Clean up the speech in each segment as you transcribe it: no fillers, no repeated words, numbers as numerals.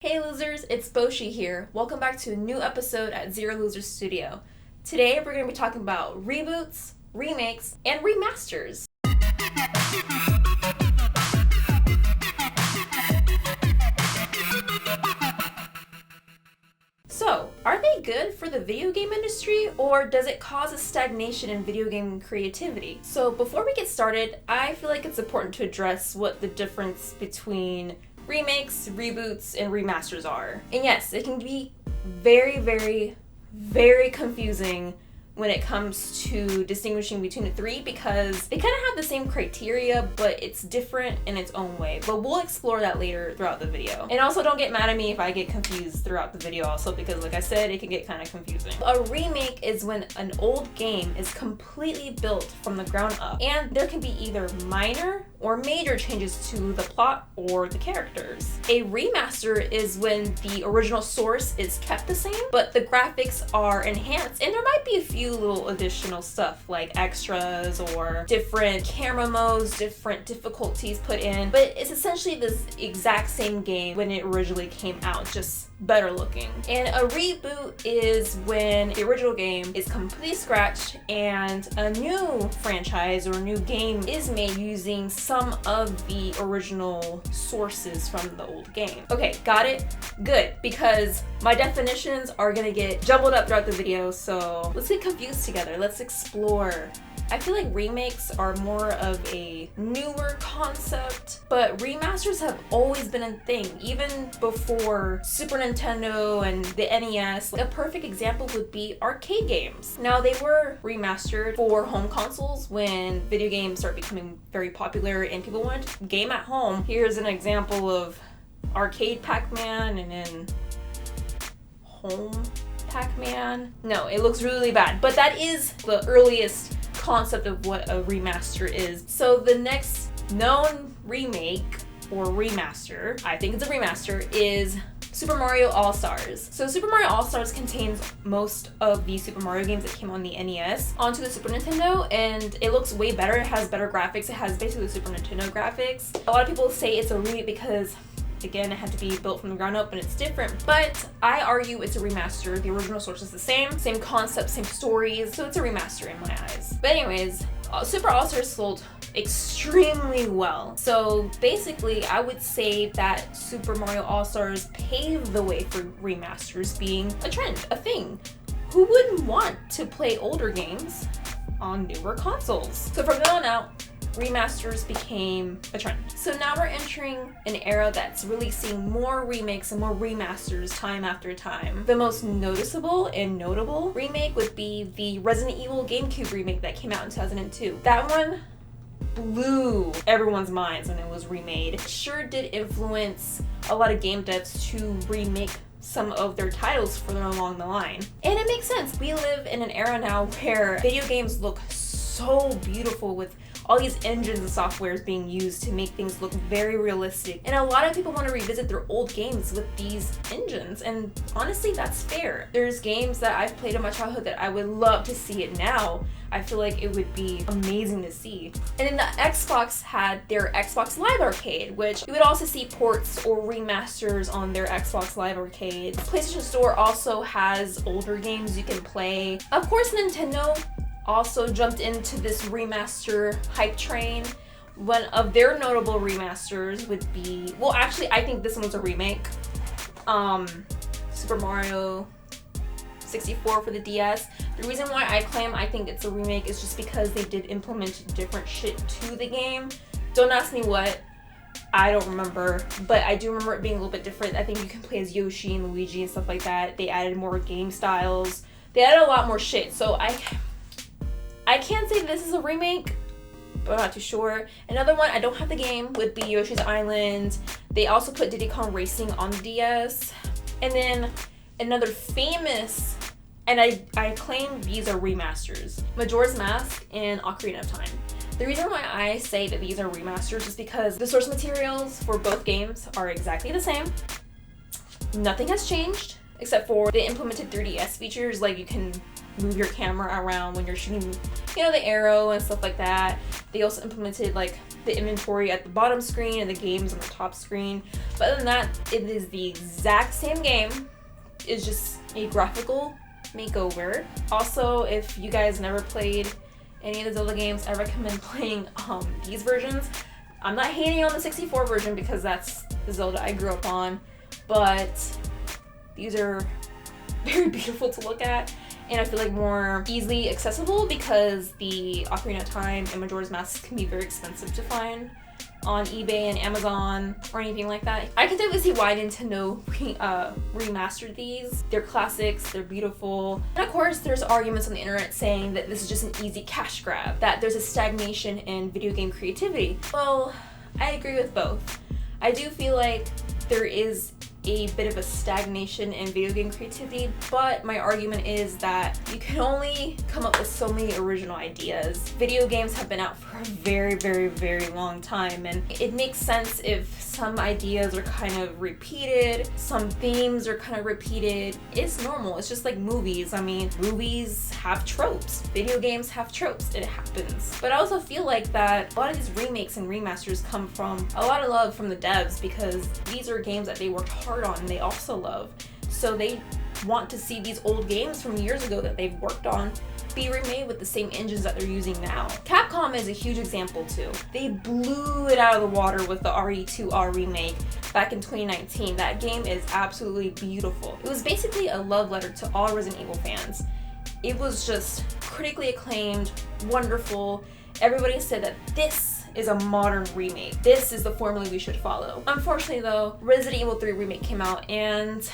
Hey losers, it's Boshi here. Welcome back to a new episode at Zero Losers Studio. Today we're going to be talking about reboots, remakes, and remasters. So, are they good for the video game industry, or does it cause a stagnation in video game creativity? So before we get started, I feel like it's important to address what the difference between remakes, reboots, and remasters are. And yes, it can be very confusing when it comes to distinguishing between the three because they kind of have the same criteria, but it's different in its own way. But we'll explore that later throughout the video. And also don't get mad at me if I get confused throughout the video also, because like I said, it can get kind of confusing. A remake is when an old game is completely built from the ground up, and there can be either minor or major changes to the plot or the characters. A remaster is when the original source is kept the same, but the graphics are enhanced, and there might be a few little additional stuff like extras or different camera modes, different difficulties put in, but it's essentially this exact same game when it originally came out, just better looking. And a reboot is when the original game is completely scratched and a new franchise or a new game is made using some of the original sources from the old game. Okay, got it? Good, because my definitions are gonna get jumbled up throughout the video, so let's get confused together. Let's explore. I feel like remakes are more of a newer concept, but remasters have always been a thing, even before Super Nintendo and the NES. A perfect example would be arcade games. Now, they were remastered for home consoles when video games started becoming very popular and people wanted to game at home. Here's an example of arcade Pac-Man and then home Pac-Man. No, it looks really bad, but that is the earliest concept of what a remaster is. So the next known remake or remaster, I think it's a remaster, is Super Mario All-Stars. So Super Mario All-Stars contains most of the Super Mario games that came on the NES onto the Super Nintendo, and it looks way better. It has better graphics. It has basically Super Nintendo graphics. A lot of people say it's a remake because again, it had to be built from the ground up and it's different, but I argue it's a remaster. The original source is the same concept, same stories, so it's a remaster in my eyes. But anyways, Super All-Stars sold extremely well. So basically, I would say that Super Mario All-Stars paved the way for remasters being a trend, a thing. Who wouldn't want to play older games on newer consoles? So from then on out, remasters became a trend. So now we're entering an era that's releasing more remakes and more remasters time after time. The most noticeable and notable remake would be the Resident Evil GameCube remake that came out in 2002. That one blew everyone's minds when it was remade. It sure did influence a lot of game devs to remake some of their titles further along the line. And it makes sense. We live in an era now where video games look so beautiful with all these engines and softwares being used to make things look very realistic. And a lot of people want to revisit their old games with these engines, and honestly, that's fair. There's games that I've played in my childhood that I would love to see it now. I feel like it would be amazing to see. And then the Xbox had their Xbox Live Arcade, which you would also see ports or remasters on their Xbox Live Arcade. PlayStation Store also has older games you can play. Of course, Nintendo also jumped into this remaster hype train. One of their notable remasters would be, well, actually, I think this one was a remake. Super Mario 64 for the DS. The reason why I think it's a remake is just because they did implement different shit to the game. Don't ask me what. I don't remember, but I do remember it being a little bit different. I think you can play as Yoshi and Luigi and stuff like that. They added more game styles. They added a lot more shit, so I can't say this is a remake, but I'm not too sure. Another one, I don't have the game, would be Yoshi's Island. They also put Diddy Kong Racing on the DS. And then another famous, and I claim these are remasters, Majora's Mask and Ocarina of Time. The reason why I say that these are remasters is because the source materials for both games are exactly the same. Nothing has changed, except for the implemented 3DS features, like you can move your camera around when you're shooting, the arrow and stuff like that. They also implemented like the inventory at the bottom screen and the games on the top screen. But other than that, it is the exact same game. It's just a graphical makeover. Also, if you guys never played any of the Zelda games, I recommend playing these versions. I'm not hating on the 64 version because that's the Zelda I grew up on, but these are very beautiful to look at, and I feel like more easily accessible because the Ocarina of Time and Majora's Mask can be very expensive to find on eBay and Amazon or anything like that. I can definitely see why Nintendo remastered these. They're classics, they're beautiful. And of course, there's arguments on the internet saying that this is just an easy cash grab, that there's a stagnation in video game creativity. Well, I agree with both. I do feel like there is a bit of a stagnation in video game creativity, but my argument is that you can only come up with so many original ideas. Video games have been out for a very, very, very long time, and it makes sense if some ideas are kind of repeated, some themes are kind of repeated. It's normal. It's just like movies. I mean, movies have tropes. Video games have tropes. It happens. But I also feel like that a lot of these remakes and remasters come from a lot of love from the devs, because these are games that they worked hard on and they also love. So they want to see these old games from years ago that they've worked on be remade with the same engines that they're using now. Capcom is a huge example too. They blew it out of the water with the RE2R remake back in 2019. That game is absolutely beautiful. It was basically a love letter to all Resident Evil fans. It was just critically acclaimed, wonderful. Everybody said that this is a modern remake. This is the formula we should follow. Unfortunately though, Resident Evil 3 remake came out and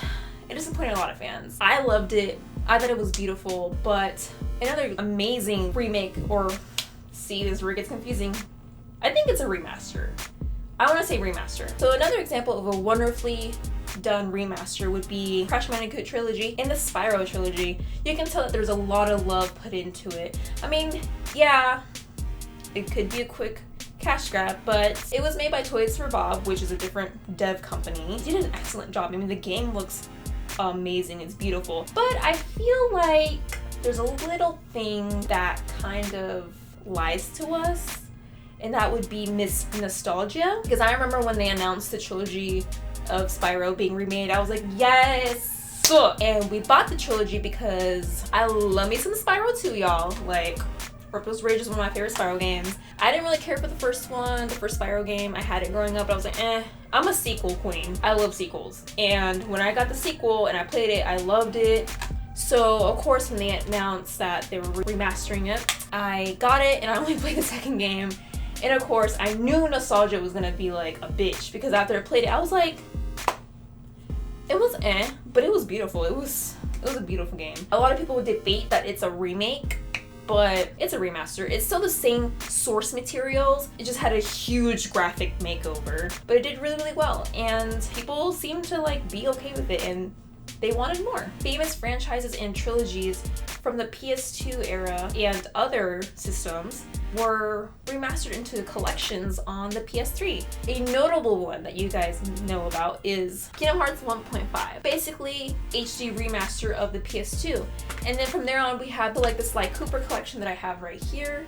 it disappointed a lot of fans. I loved it. I thought it was beautiful, but another amazing remake, or see, this is where it gets confusing. I think it's a remaster. I want to say remaster. So another example of a wonderfully done remaster would be Crash Bandicoot trilogy and the Spyro trilogy. You can tell that there's a lot of love put into it. I mean, yeah, it could be a quick cash grab, but it was made by Toys for Bob, which is a different dev company. They did an excellent job. I mean, the game looks amazing, it's beautiful, but I feel like there's a little thing that kind of lies to us, and that would be nostalgia. Because I remember when they announced the trilogy of Spyro being remade, I was like, yes! And we bought the trilogy because I love me some Spyro too, y'all. Like, Purpose Rage is one of my favorite Spyro games. I didn't really care for the first one, the first Spyro game. I had it growing up, but I was like, I'm a sequel queen. I love sequels. And when I got the sequel and I played it, I loved it. So of course, when they announced that they were remastering it, I got it and I only played the second game. And of course, I knew nostalgia was gonna be like a bitch, because after I played it, I was like, it was but it was beautiful. It was a beautiful game. A lot of people would debate that it's a remake, but it's a remaster. It's still the same source materials. It just had a huge graphic makeover, but it did really, really well. And people seemed to like be okay with it, and they wanted more. Famous franchises and trilogies from the PS2 era and other systems were remastered into collections on the PS3. A notable one that you guys know about is Kingdom Hearts 1.5. Basically, HD remaster of the PS2. And then from there on, we have the Sly Cooper collection that I have right here.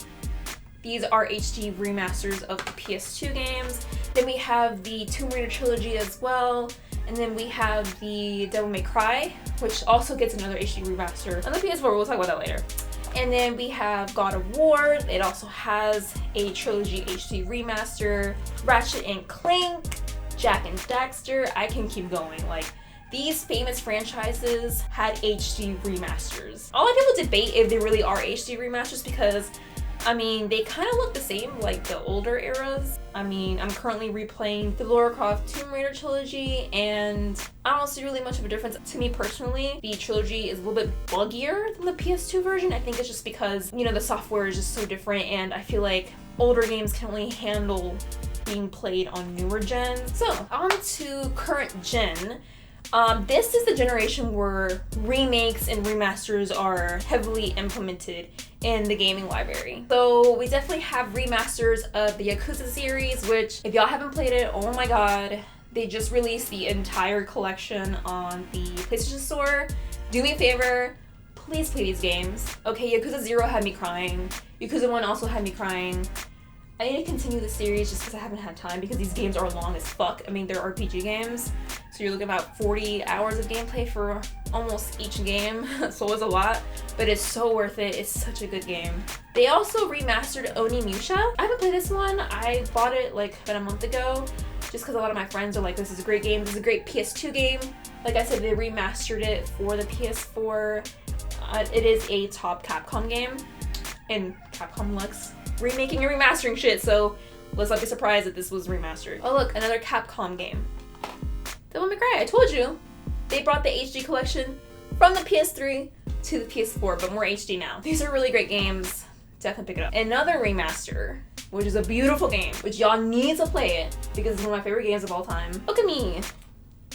These are HD remasters of the PS2 games. Then we have the Tomb Raider trilogy as well. And then we have the Devil May Cry, which also gets another HD remaster on the PS4. We'll talk about that later. And then we have God of War. It also has a trilogy HD remaster. Ratchet and Clank, Jak and Daxter. I can keep going. Like, these famous franchises had HD remasters. A lot of people debate if they really are HD remasters because, I mean, they kind of look the same like the older eras. I mean, I'm currently replaying the Lara Croft Tomb Raider trilogy, and I don't see really much of a difference. To me personally, the trilogy is a little bit buggier than the PS2 version. I think it's just because, you know, the software is just so different, and I feel like older games can only handle being played on newer gens. So, on to current gen. This is the generation where remakes and remasters are heavily implemented in the gaming library. So we definitely have remasters of the Yakuza series, which if y'all haven't played it, oh my god, they just released the entire collection on the PlayStation Store. Do me a favor, please play these games. Okay, Yakuza 0 had me crying. Yakuza 1 also had me crying. I need to continue the series just because I haven't had time, because these games are long as fuck. I mean, they're RPG games, so you're looking at about 40 hours of gameplay for almost each game, so it's a lot, but it's so worth it. It's such a good game. They also remastered Onimusha. I haven't played this one. I bought it like about a month ago, just because a lot of my friends are like, this is a great game, this is a great PS2 game. Like I said, they remastered it for the PS4. It is a top Capcom game, and Capcom likes remaking and remastering shit, so let's not be surprised that this was remastered. Oh look, another Capcom game. Devil May Cry, I told you. They brought the HD collection from the PS3 to the PS4, but more HD now. These are really great games. Definitely pick it up. Another remaster, which is a beautiful game, which y'all need to play it because it's one of my favorite games of all time. Look at me.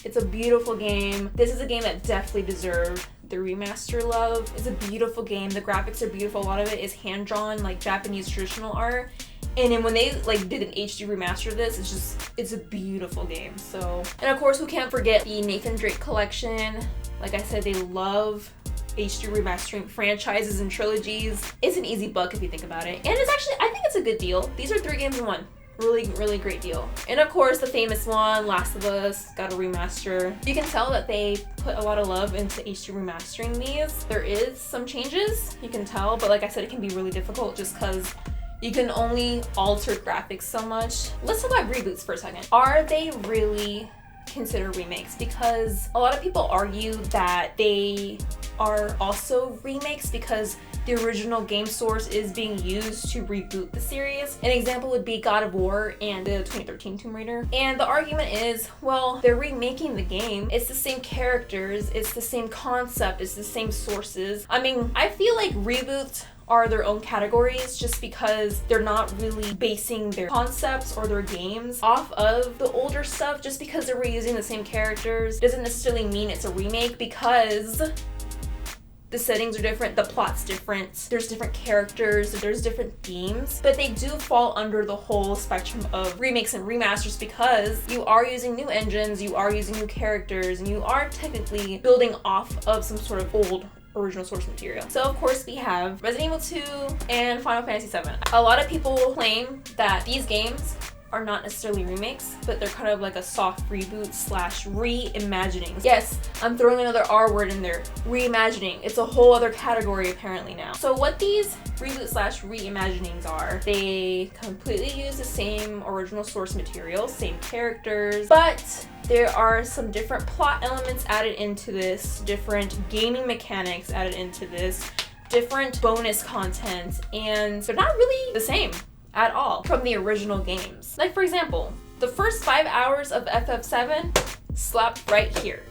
It's a beautiful game. This is a game that definitely deserved the remaster love. It's a beautiful game. The graphics are beautiful. A lot of it is hand-drawn, like Japanese traditional art. And then when they like did an HD remaster of this, it's a beautiful game. So, and of course, we can't forget the Nathan Drake collection. Like I said, they love HD remastering franchises and trilogies. It's an easy buck if you think about it. And it's actually, I think it's a good deal. These are 3 games in one. Really, really great deal. And of course, the famous one, Last of Us, got a remaster. You can tell that they put a lot of love into HD remastering these. There is some changes, you can tell, but like I said, it can be really difficult just because you can only alter graphics so much. Let's talk about reboots for a second. Are they really considered remakes? Because a lot of people argue that they are also remakes because the original game source is being used to reboot the series. An example would be God of War and the 2013 Tomb Raider. And the argument is, well, they're remaking the game. It's the same characters, it's the same concept, it's the same sources. I mean, I feel like reboots are their own categories just because they're not really basing their concepts or their games off of the older stuff. Just because they're reusing the same characters doesn't necessarily mean it's a remake, because the settings are different, the plot's different, there's different characters, there's different themes, but they do fall under the whole spectrum of remakes and remasters because you are using new engines, you are using new characters, and you are technically building off of some sort of old original source material. So of course we have Resident Evil 2 and Final Fantasy 7. A lot of people claim that these games are not necessarily remakes, but they're kind of like a soft reboot slash reimagining. Yes, I'm throwing another R word in there, reimagining. It's a whole other category apparently now. So what these reboot slash reimaginings are, they completely use the same original source material, same characters, but there are some different plot elements added into this, different gaming mechanics added into this, different bonus content, and they're not really the same at all from the original games. Like for example, the first 5 hours of FF7 slapped right here.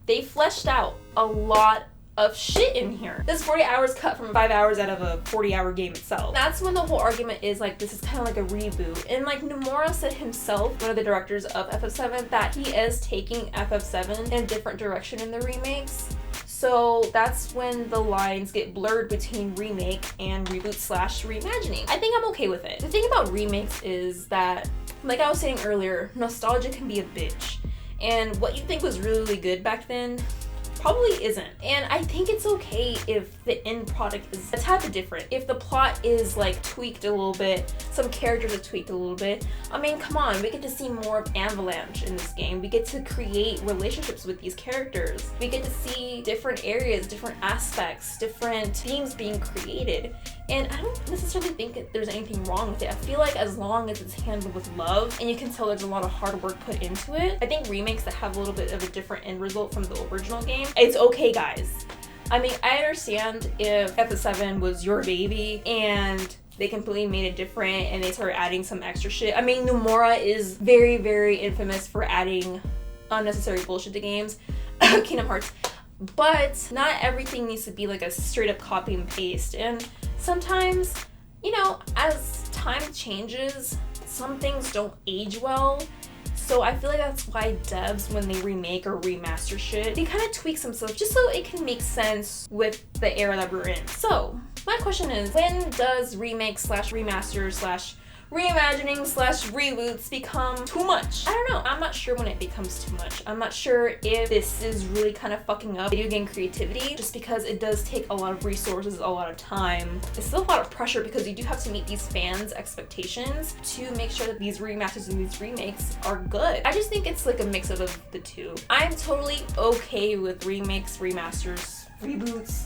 They fleshed out a lot of shit in here. This 40 hours cut from 5 hours out of a 40-hour game itself. That's when the whole argument is like, this is kind of like a reboot. And like Nomura said himself, one of the directors of FF7, that he is taking FF7 in a different direction in the remakes. So that's when the lines get blurred between remake and reboot slash reimagining. I think I'm okay with it. The thing about remakes is that, like I was saying earlier, nostalgia can be a bitch. And what you think was really good back then probably isn't. And I think it's okay if the end product is a tad bit different. If the plot is like tweaked a little bit, some characters are tweaked a little bit. I mean, come on, we get to see more of Avalanche in this game. We get to create relationships with these characters. We get to see different areas, different aspects, different themes being created. And I don't necessarily think that there's anything wrong with it. I feel like as long as it's handled with love and you can tell there's a lot of hard work put into it, I think remakes that have a little bit of a different end result from the original game, it's okay, guys. I mean, I understand if FF7 was your baby and they completely made it different and they started adding some extra shit. I mean, Nomura is very, very infamous for adding unnecessary bullshit to games. Kingdom Hearts. But not everything needs to be like a straight up copy and paste. And sometimes, you know, as time changes, some things don't age well. So I feel like that's why devs, when they remake or remaster shit, they kind of tweak some stuff just so it can make sense with the era that we're in. So my question is, when does remake slash remaster slash reimagining slash reboots become too much. I don't know. I'm not sure when it becomes too much. I'm not sure if this is really kind of fucking up video game creativity, just because it does take a lot of resources, a lot of time. It's still a lot of pressure because you do have to meet these fans' expectations to make sure that these remasters and these remakes are good. I just think it's like a mix of the two. I'm totally okay with remakes, remasters, reboots,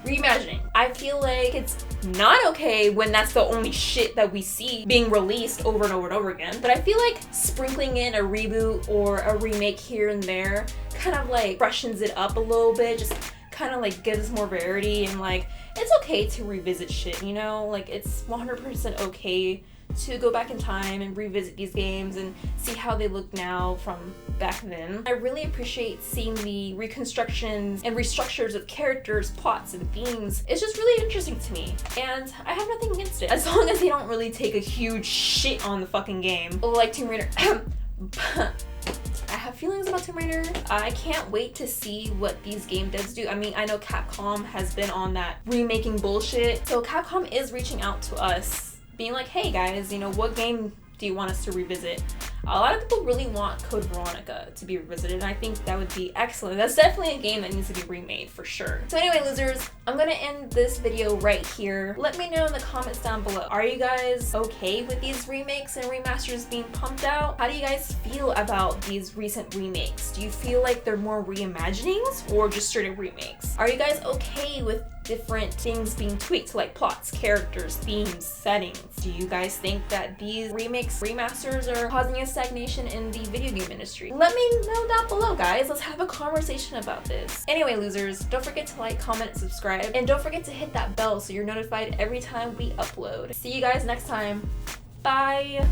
reimagining. I feel like it's not okay when that's the only shit that we see being released over and over and over again. But I feel like sprinkling in a reboot or a remake here and there kind of like freshens it up a little bit, just kind of like gives more variety, and like it's okay to revisit shit, you know? Like it's 100% okay to go back in time and revisit these games and see how they look now from back then. I really appreciate seeing the reconstructions and restructures of characters, plots, and themes. It's just really interesting to me, and I have nothing against it, as long as they don't really take a huge shit on the fucking game. Like Tomb Raider. I have feelings about Tomb Raider. I can't wait to see what these game devs do. I mean, I know Capcom has been on that remaking bullshit, so Capcom is reaching out to us being like, hey guys, you know, what game do you want us to revisit? A lot of people really want Code Veronica to be revisited, and I think that would be excellent. That's definitely a game that needs to be remade for sure. So anyway, losers, I'm gonna end this video right here. Let me know in the comments down below. Are you guys okay with these remakes and remasters being pumped out? How do you guys feel about these recent remakes? Do you feel like they're more reimaginings or just straight up remakes? Are you guys okay with different things being tweaked, like plots, characters, themes, settings? Do you guys think that these remakes, remasters are causing a stagnation in the video game industry? Let me know down below, guys. Let's have a conversation about this. Anyway, losers, don't forget to like, comment, and subscribe, and don't forget to hit that bell so you're notified every time we upload. See you guys next time. Bye!